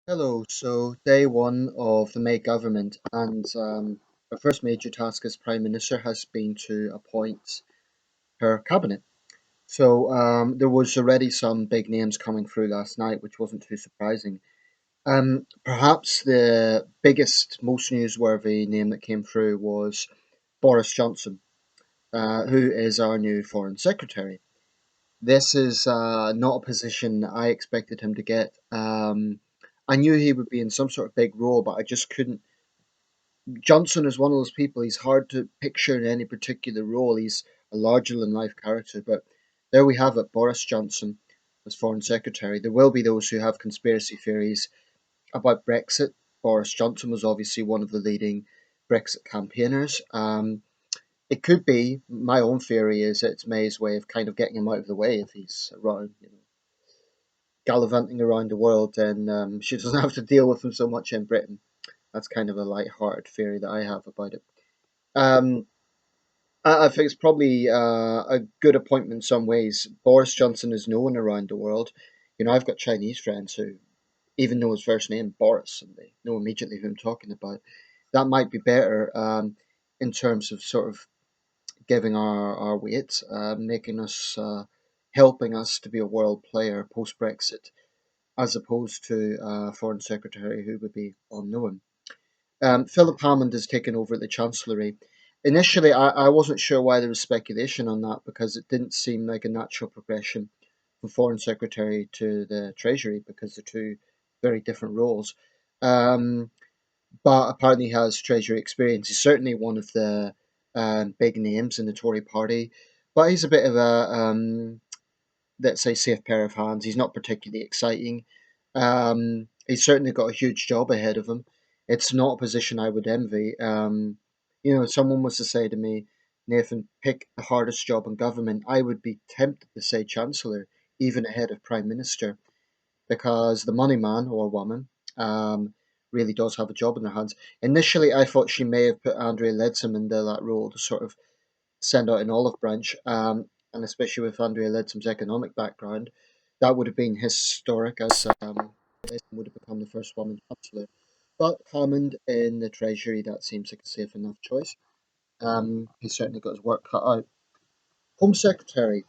Hello. So, day one of the May government, and our first major task as Prime Minister has been to appoint her cabinet. So, there was already some big names coming through last night, which wasn't too surprising. Perhaps the biggest, most newsworthy name that came through was Boris Johnson, who is our new Foreign Secretary. This is not a position I expected him to get. I knew he would be in some sort of big role, but I just couldn't. Johnson is one of those people, he's hard to picture in any particular role. He's a larger than life character. But there we have it, Boris Johnson as Foreign Secretary. There will be those who have conspiracy theories about Brexit. Boris Johnson was obviously one of the leading Brexit campaigners. It could be, my own theory is it's May's way of kind of getting him out of the way if he's around, gallivanting around the world, then she doesn't have to deal with him so much in Britain. That's kind of a light-hearted theory that I have about it. Um, I think it's probably a good appointment in some ways. Boris Johnson is known around the world. I've got Chinese friends who even know his first name, Boris, and they know immediately who I'm talking about. That might be better in terms of sort of giving our weight, making us, helping us to be a world player post Brexit, as opposed to a foreign secretary who would be unknown. Philip Hammond has taken over at the Chancellery. Initially, I wasn't sure why there was speculation on that because it didn't seem like a natural progression from Foreign Secretary to the Treasury because they're two very different roles. Um, but apparently, he has Treasury experience. He's certainly one of the big names in the Tory party, but he's a bit of a let's say, safe pair of hands. He's not particularly exciting. He's certainly got a huge job ahead of him. It's not a position I would envy. If someone was to say to me, Nathan, pick the hardest job in government, I would be tempted to say Chancellor, even ahead of Prime Minister, because the money man or woman really does have a job in their hands. Initially, I thought she may have put Andrea Leadsom into that role to sort of send out an olive branch, and especially with Andrea Leadsom's economic background, that would have been historic as Leadsom would have become the first woman chancellor. But Hammond in the Treasury, that seems like a safe enough choice. He's certainly got his work cut out. Home Secretary.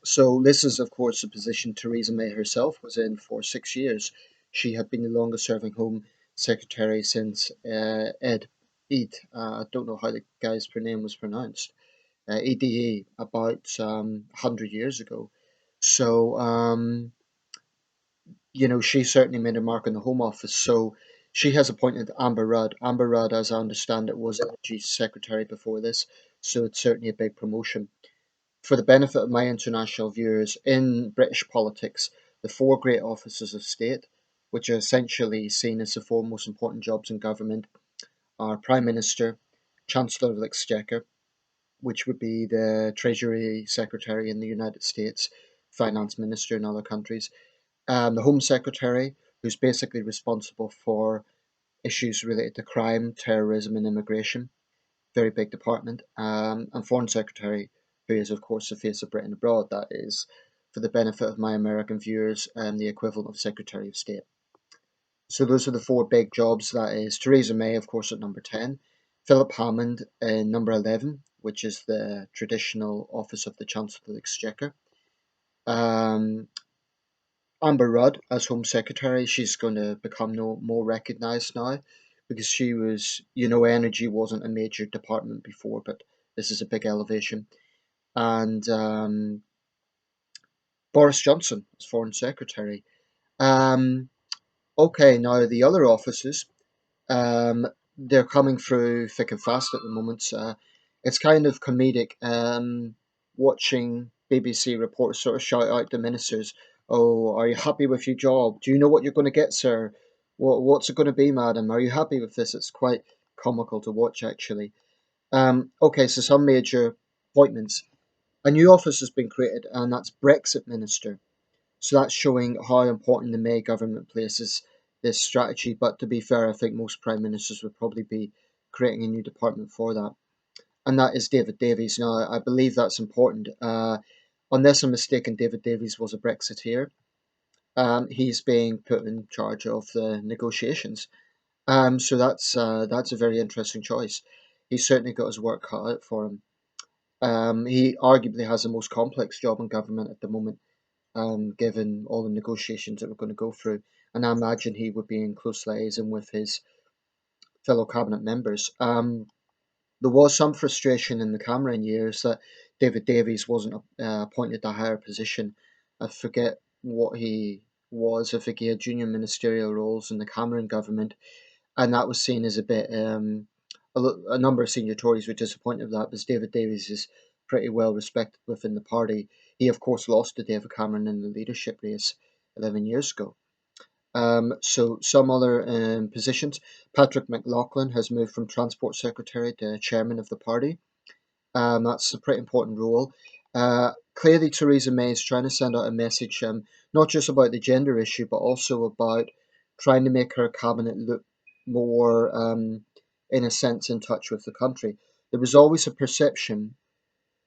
So this is, of course, a position Theresa May herself was in for 6 years. She had been the longest serving Home Secretary since Ed. I don't know how the guy's name was pronounced. EDE about 100 years ago. So, she certainly made a mark on the Home Office. So she has appointed Amber Rudd. Amber Rudd, as I understand it, was Energy Secretary before this. So it's certainly a big promotion. For the benefit of my international viewers, in British politics, the four great offices of state, which are essentially seen as the four most important jobs in government, are Prime Minister, Chancellor of the Exchequer, which would be the Treasury Secretary in the United States, Finance Minister in other countries, the Home Secretary, who's basically responsible for issues related to crime, terrorism, and immigration. Very big department. And Foreign Secretary, who is, of course, the face of Britain abroad. That is, for the benefit of my American viewers, the equivalent of Secretary of State. So those are the four big jobs. That is Theresa May, of course, at number 10, Philip Hammond in number 11, which is the traditional office of the Chancellor of the Exchequer. Um, Amber Rudd as Home Secretary, she's going to become no more recognised now because she was, energy wasn't a major department before, but this is a big elevation. And Boris Johnson as Foreign Secretary. Um, okay, now the other offices. They're coming through thick and fast at the moment. It's kind of comedic watching BBC reporters sort of shout out to ministers, "Oh, are you happy with your job? Do you know what you're going to get, sir? What's it going to be, madam? Are you happy with this?" It's quite comical to watch, actually. Okay, so some major appointments. A new office has been created, and that's Brexit Minister. So that's showing how important the May government places this strategy. But to be fair, I think most prime ministers would probably be creating a new department for that. And that is David Davies. Now, I believe that's important. Unless I'm mistaken, David Davies was a Brexiteer. he's being put in charge of the negotiations. So that's a very interesting choice. He's certainly got his work cut out for him. He arguably has the most complex job in government at the moment, given all the negotiations that we're going to go through. And I imagine he would be in close liaison with his fellow cabinet members. There was some frustration in the Cameron years that David Davies wasn't appointed to a higher position. I forget what he was. I think he had junior ministerial roles in the Cameron government, and that was seen as a bit. A number of senior Tories were disappointed with that because David Davies is pretty well respected within the party. He, of course, lost to David Cameron in the leadership race 11 years ago. So some other positions. Patrick McLaughlin has moved from Transport Secretary to Chairman of the party. That's a pretty important role. Clearly, Theresa May is trying to send out a message, not just about the gender issue, but also about trying to make her cabinet look more, in a sense, in touch with the country. There was always a perception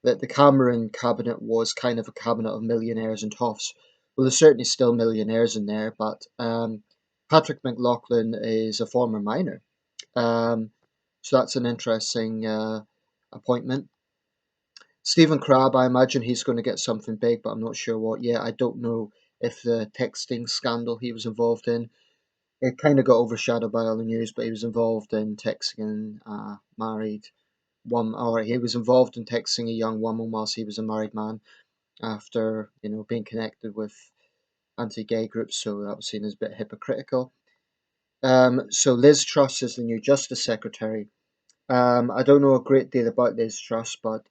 that the Cameron cabinet was kind of a cabinet of millionaires and toffs. Well, there's certainly still millionaires in there, but Patrick McLaughlin is a former miner. Um, so that's an interesting appointment. Stephen Crabbe, I imagine he's going to get something big, but I'm not sure what yet. I don't know if the texting scandal he was involved in, it kind of got overshadowed by all the news, but he was involved in texting married one, or he was involved in texting a young woman whilst he was a married man after, being connected with anti-gay groups, so that was seen as a bit hypocritical. So Liz Truss is the new Justice Secretary. I don't know a great deal about Liz Truss, but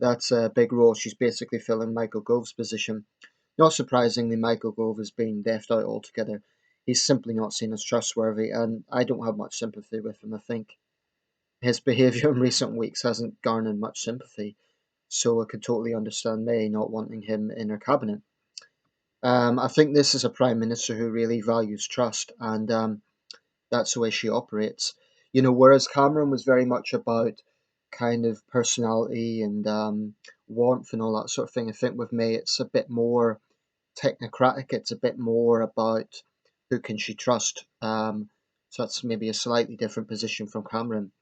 that's a big role. She's basically filling Michael Gove's position. Not surprisingly, Michael Gove has been left out altogether. He's simply not seen as trustworthy, and I don't have much sympathy with him. I think his behaviour in recent weeks hasn't garnered much sympathy, so I could totally understand May not wanting him in her cabinet. I think this is a prime minister who really values trust, and that's the way she operates. Whereas Cameron was very much about kind of personality and warmth and all that sort of thing. I think with May, it's a bit more technocratic. It's a bit more about who can she trust. So that's maybe a slightly different position from Cameron.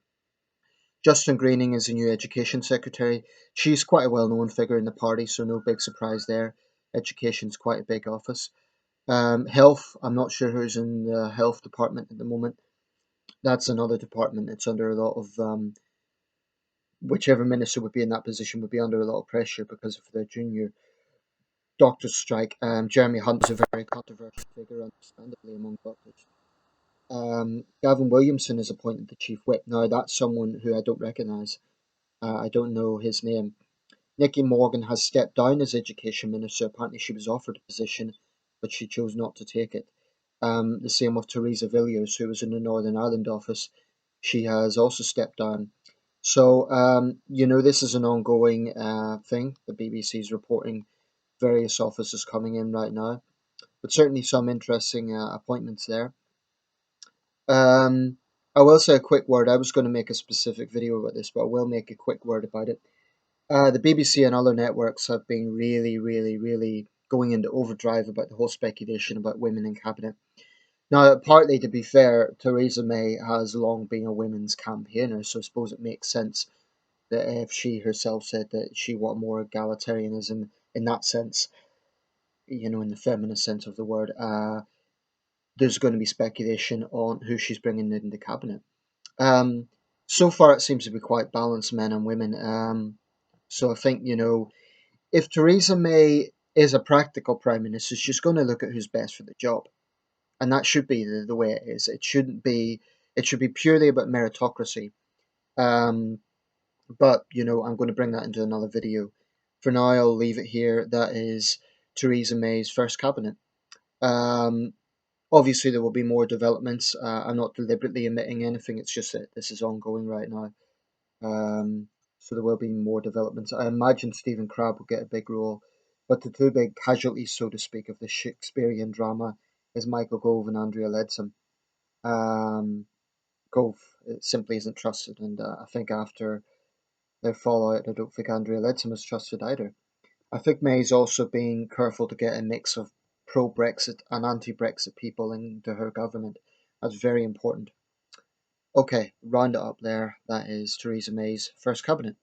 Justin Greening is the new Education Secretary. She's quite a well-known figure in the party, so no big surprise there. Education's quite a big office. Health, I'm not sure who's in the health department at the moment. That's another department. It's under a lot of whichever minister would be in that position would be under a lot of pressure because of the junior doctors' strike. Jeremy Hunt is a very controversial figure, understandably, among doctors. Gavin Williamson is appointed the chief whip. Now, that's someone who I don't recognise. I don't know his name. Nicky Morgan has stepped down as education minister. Apparently, she was offered a position, but she chose not to take it. The same with Theresa Villiers, who was in the Northern Ireland office. She has also stepped down. So, this is an ongoing thing. The BBC is reporting various offices coming in right now, but certainly some interesting appointments there. I will say a quick word. I was going to make a specific video about this, but I will make a quick word about it. The BBC and other networks have been really, really, really going into overdrive about the whole speculation about women in cabinet. Now, partly to be fair, Theresa May has long been a women's campaigner, so I suppose it makes sense that if she herself said that she wanted more egalitarianism in that sense, in the feminist sense of the word, there's going to be speculation on who she's bringing in the cabinet. So far, it seems to be quite balanced, men and women. So I think, if Theresa May is a practical prime minister, she's going to look at who's best for the job, and that should be the way it is. It shouldn't be. It should be purely about meritocracy. Um, but I'm going to bring that into another video. For now, I'll leave it here. That is Theresa May's first cabinet. Um, Obviously, there will be more developments. I'm not deliberately omitting anything. It's just that this is ongoing right now. So there will be more developments. I imagine Stephen Crabbe will get a big role, but the two big casualties, so to speak, of the Shakespearean drama is Michael Gove and Andrea Leadsom. Um, Gove simply isn't trusted, and I think after their fallout, I don't think Andrea Leadsom is trusted either. I think May's also being careful to get a mix of pro-Brexit and anti-Brexit people into her government. That's very important. Okay, round it up there. That is Theresa May's first cabinet.